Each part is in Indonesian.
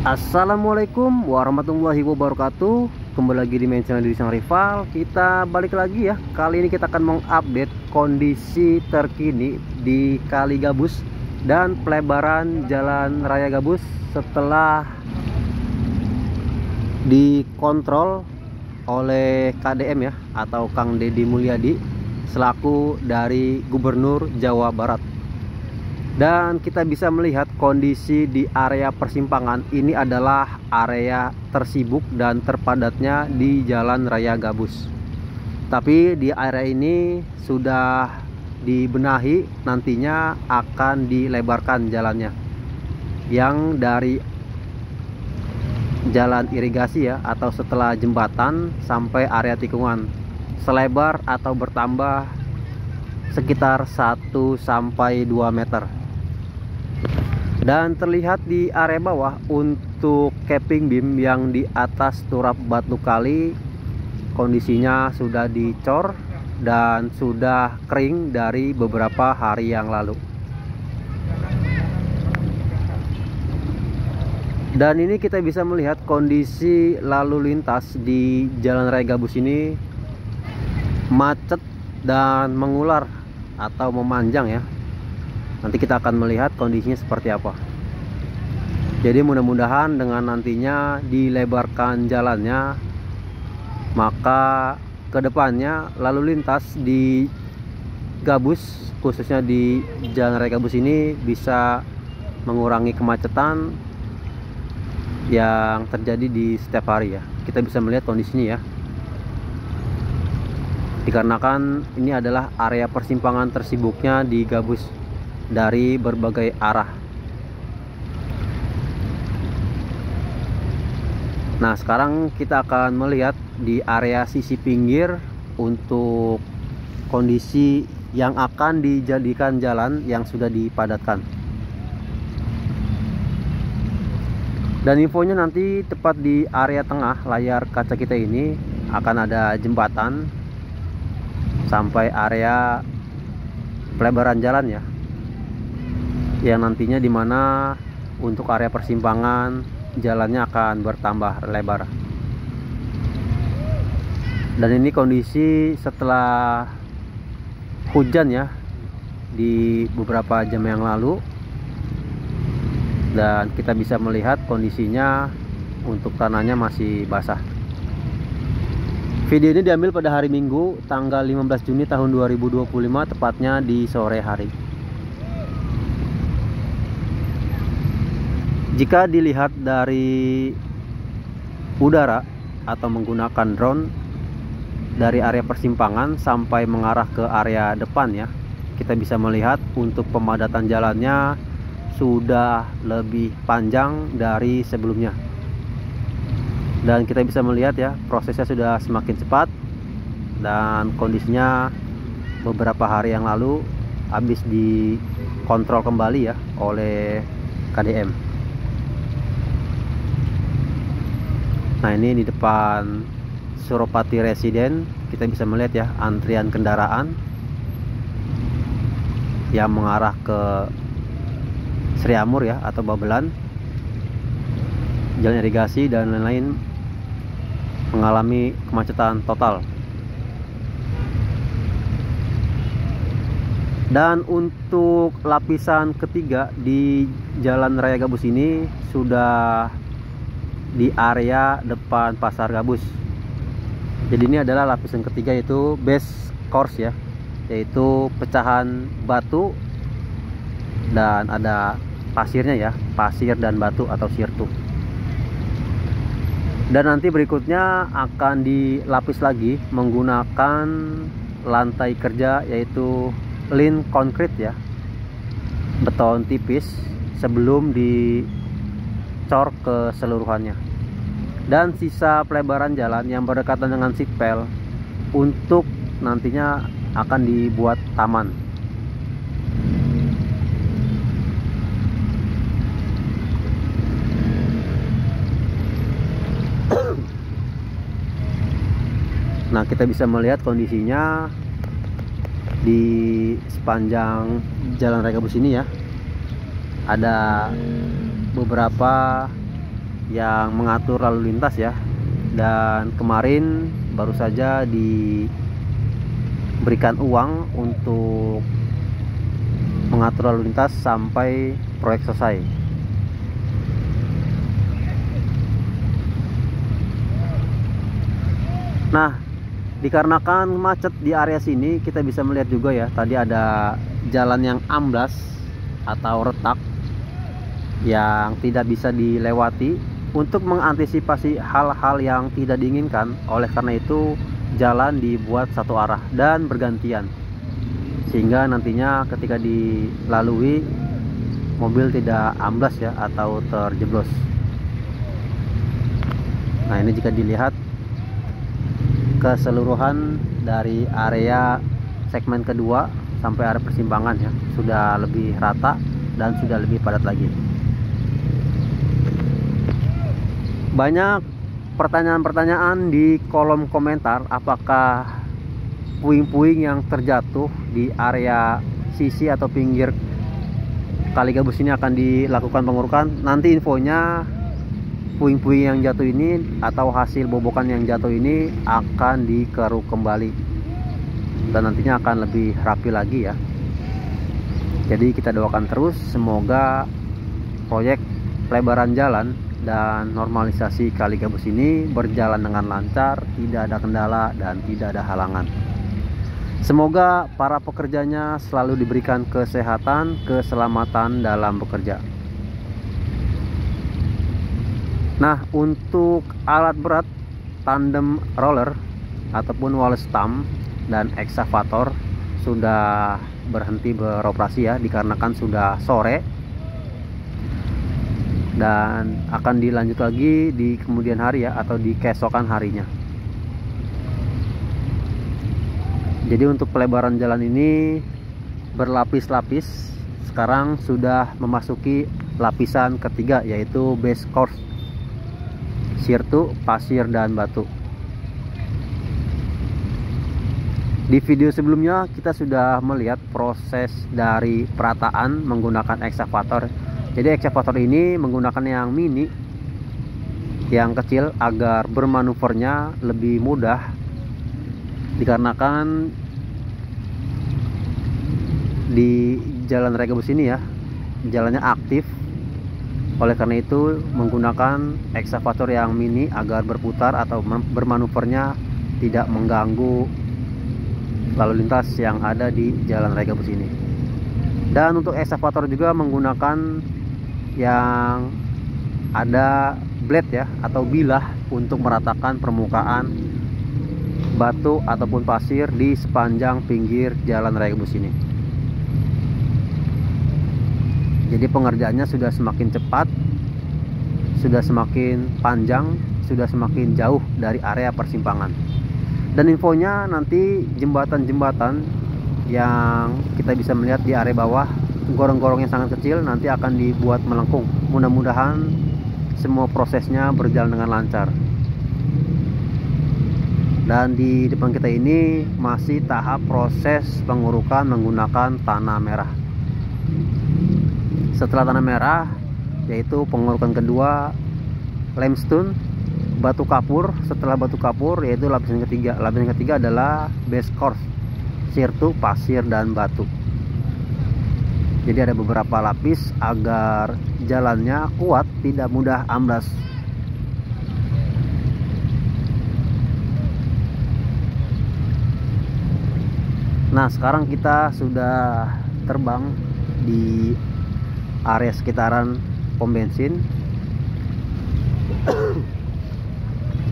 Assalamualaikum warahmatullahi wabarakatuh. Kembali lagi di main channel Didi Sang Rival. Kita balik lagi ya. Kali ini kita akan mengupdate kondisi terkini di Kali Gabus dan pelebaran Jalan Raya Gabus setelah dikontrol oleh KDM ya, atau Kang Deddy Mulyadi selaku dari Gubernur Jawa Barat. Dan kita bisa melihat kondisi di area persimpangan ini adalah area tersibuk dan terpadatnya di Jalan Raya Gabus. Tapi di area ini sudah dibenahi, nantinya akan dilebarkan jalannya. Yang dari jalan irigasi ya, atau setelah jembatan sampai area tikungan, selebar atau bertambah sekitar 1 sampai 2 meter. Dan terlihat di area bawah untuk capping beam yang di atas turap batu kali kondisinya sudah dicor dan sudah kering dari beberapa hari yang lalu. Dan ini kita bisa melihat kondisi lalu lintas di Jalan Raya Gabus ini macet dan mengular atau memanjang ya. Nanti kita akan melihat kondisinya seperti apa. Jadi mudah-mudahan dengan nantinya dilebarkan jalannya, maka kedepannya lalu lintas di Gabus, khususnya di Jalan Raya Gabus ini, bisa mengurangi kemacetan yang terjadi di setiap hari ya. Kita bisa melihat kondisinya ya, dikarenakan ini adalah area persimpangan tersibuknya di Gabus dari berbagai arah. Nah, sekarang kita akan melihat di area sisi pinggir untuk kondisi yang akan dijadikan jalan yang sudah dipadatkan. Dan infonya nanti tepat di area tengah layar kaca kita ini akan ada jembatan sampai area pelebaran jalan ya, yang nantinya dimana untuk area persimpangan jalannya akan bertambah lebar. Dan ini kondisi setelah hujan ya di beberapa jam yang lalu, dan kita bisa melihat kondisinya untuk tanahnya masih basah. Video ini diambil pada hari Minggu tanggal 15 Juni tahun 2025, tepatnya di sore hari. Jika dilihat dari udara atau menggunakan drone dari area persimpangan sampai mengarah ke area depan ya, kita bisa melihat untuk pemadatan jalannya sudah lebih panjang dari sebelumnya. Dan kita bisa melihat ya, prosesnya sudah semakin cepat, dan kondisinya beberapa hari yang lalu habis dikontrol kembali ya oleh KDM. Nah, ini di depan Suropati Residen kita bisa melihat ya antrian kendaraan yang mengarah ke Sri Amur ya, atau Babelan, jalan irigasi dan lain-lain mengalami kemacetan total. Dan untuk lapisan ketiga di Jalan Raya Gabus ini sudah di area depan Pasar Gabus. Jadi ini adalah lapisan ketiga, yaitu base course ya, yaitu pecahan batu dan ada pasirnya ya, pasir dan batu atau sirtu. Dan nanti berikutnya akan dilapis lagi menggunakan lantai kerja, yaitu lean concrete ya, beton tipis, sebelum dicor keseluruhannya. Dan sisa pelebaran jalan yang berdekatan dengan sitpel untuk nantinya akan dibuat taman. Nah, kita bisa melihat kondisinya di sepanjang Jalan Raya Gabus ini ya. Ada beberapa yang mengatur lalu lintas ya. Dan kemarin baru saja diberikan uang untuk mengatur lalu lintas sampai proyek selesai. Nah, dikarenakan macet di area sini, kita bisa melihat juga ya, tadi ada jalan yang amblas atau retak yang tidak bisa dilewati. Untuk mengantisipasi hal-hal yang tidak diinginkan, oleh karena itu jalan dibuat satu arah dan bergantian, sehingga nantinya ketika dilalui mobil tidak amblas ya atau terjeblos. Nah, ini jika dilihat keseluruhan dari area segmen kedua sampai area persimpangan ya, sudah lebih rata dan sudah lebih padat lagi. Banyak pertanyaan-pertanyaan di kolom komentar, apakah puing-puing yang terjatuh di area sisi atau pinggir Kali Gabus ini akan dilakukan pengurukan. Nanti infonya, puing-puing yang jatuh ini atau hasil bobokan yang jatuh ini akan dikeruk kembali dan nantinya akan lebih rapi lagi ya. Jadi kita doakan terus semoga proyek pelebaran jalan dan normalisasi Kali Gabus ini berjalan dengan lancar, tidak ada kendala dan tidak ada halangan. Semoga para pekerjanya selalu diberikan kesehatan, keselamatan dalam bekerja. Nah, untuk alat berat tandem roller ataupun wall stump dan ekskavator sudah berhenti beroperasi ya, dikarenakan sudah sore dan akan dilanjut lagi di kemudian hari ya, atau di keesokan harinya. Jadi untuk pelebaran jalan ini berlapis-lapis. Sekarang sudah memasuki lapisan ketiga, yaitu base course, sirtu, pasir dan batu. Di video sebelumnya kita sudah melihat proses dari perataan menggunakan ekskavator. Jadi ekskavator ini menggunakan yang mini, yang kecil, agar bermanuvernya lebih mudah, dikarenakan di jalan Raya Gabus ini ya, jalannya aktif. Oleh karena itu menggunakan ekskavator yang mini agar berputar atau bermanuvernya tidak mengganggu lalu lintas yang ada di jalan Raya Gabus ini. Dan untuk ekskavator juga menggunakan yang ada blade ya atau bilah untuk meratakan permukaan batu ataupun pasir di sepanjang pinggir jalan Raya Gabus ini. Jadi pengerjaannya sudah semakin cepat, sudah semakin panjang, sudah semakin jauh dari area persimpangan. Dan infonya nanti jembatan-jembatan yang kita bisa melihat di area bawah, gorong-gorong yang sangat kecil, nanti akan dibuat melengkung. Mudah-mudahan semua prosesnya berjalan dengan lancar. Dan di depan kita ini masih tahap proses pengurukan menggunakan tanah merah. Setelah tanah merah, yaitu pengurukan kedua, limestone, batu kapur. Setelah batu kapur, yaitu lapisan ketiga. Lapisan ketiga adalah base course, sirtu, pasir dan batu. Jadi ada beberapa lapis agar jalannya kuat, tidak mudah amblas. Nah, sekarang kita sudah terbang di area sekitaran pom bensin.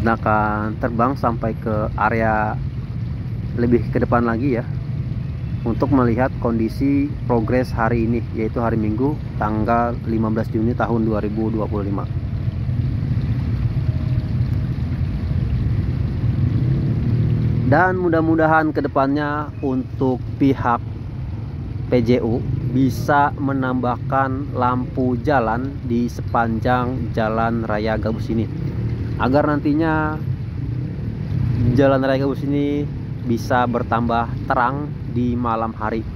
Kita akan terbang sampai ke area lebih ke depan lagi ya, untuk melihat kondisi progres hari ini, yaitu hari Minggu tanggal 15 Juni tahun 2025. Dan mudah-mudahan kedepannya untuk pihak PJU bisa menambahkan lampu jalan di sepanjang jalan Raya Gabus ini, agar nantinya jalan Raya Gabus ini bisa bertambah terang di malam hari.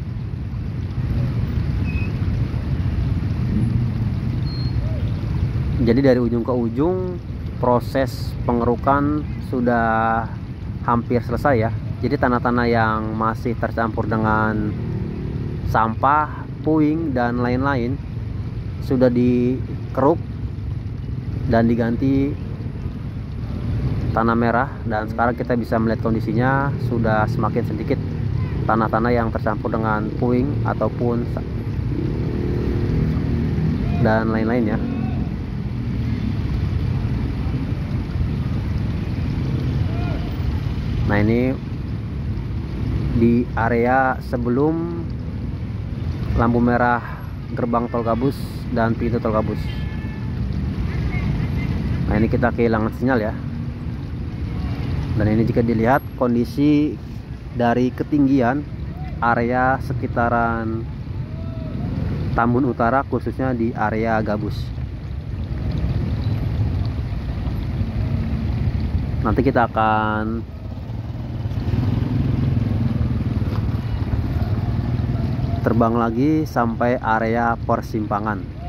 Jadi dari ujung ke ujung proses pengerukan sudah hampir selesai ya. Jadi tanah-tanah yang masih tercampur dengan sampah, puing dan lain-lain sudah dikeruk dan diganti tanah merah, dan sekarang kita bisa melihat kondisinya sudah semakin sedikit tanah-tanah yang tercampur dengan puing ataupun dan lain-lain ya. Nah, ini di area sebelum lampu merah gerbang tol Gabus dan pintu tol Gabus. Nah, ini kita kehilangan sinyal ya. Dan ini jika dilihat kondisi dari ketinggian area sekitaran Tambun Utara, khususnya di area Gabus. Nanti kita akan terbang lagi sampai area persimpangan.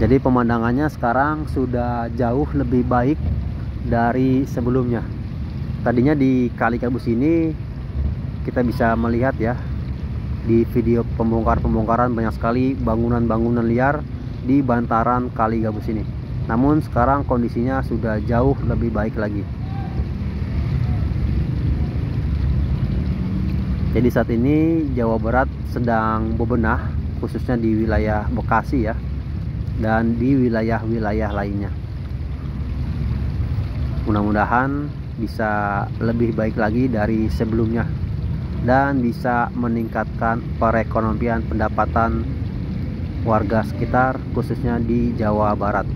Jadi pemandangannya sekarang sudah jauh lebih baik dari sebelumnya. Tadinya di Kali Gabus ini kita bisa melihat ya, di video pembongkaran banyak sekali bangunan-bangunan liar di bantaran Kali Gabus ini. Namun sekarang kondisinya sudah jauh lebih baik lagi. Jadi saat ini Jawa Barat sedang bebenah, khususnya di wilayah Bekasi ya, dan di wilayah-wilayah lainnya. Mudah-mudahan bisa lebih baik lagi dari sebelumnya dan bisa meningkatkan perekonomian pendapatan warga sekitar, khususnya di Jawa Barat.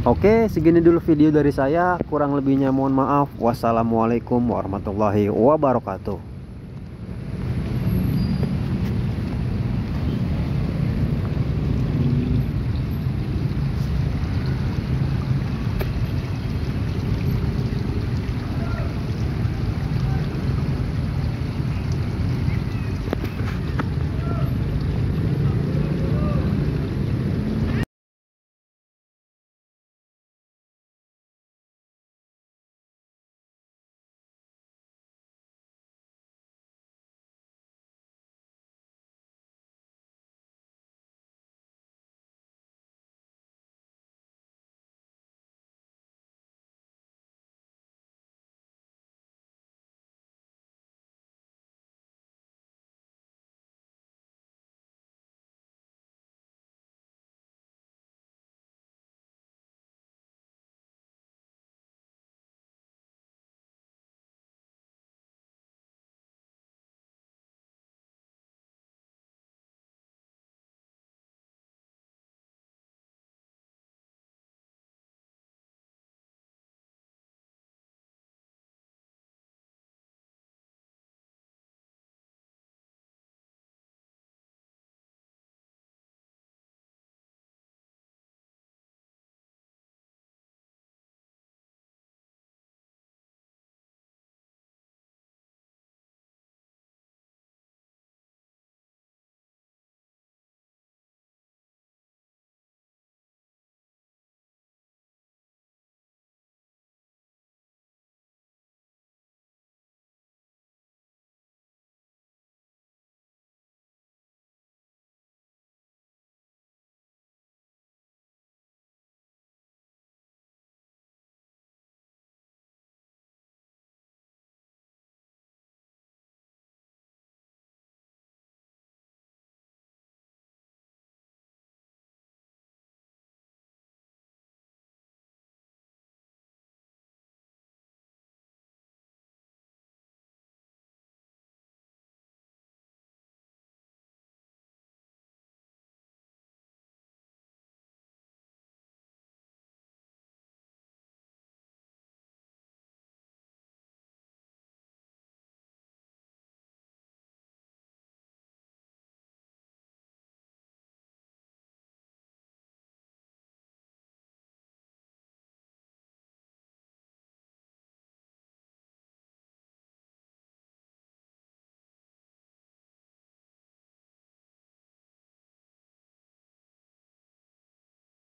Oke, segini dulu video dari saya. Kurang lebihnya mohon maaf. Wassalamualaikum warahmatullahi wabarakatuh.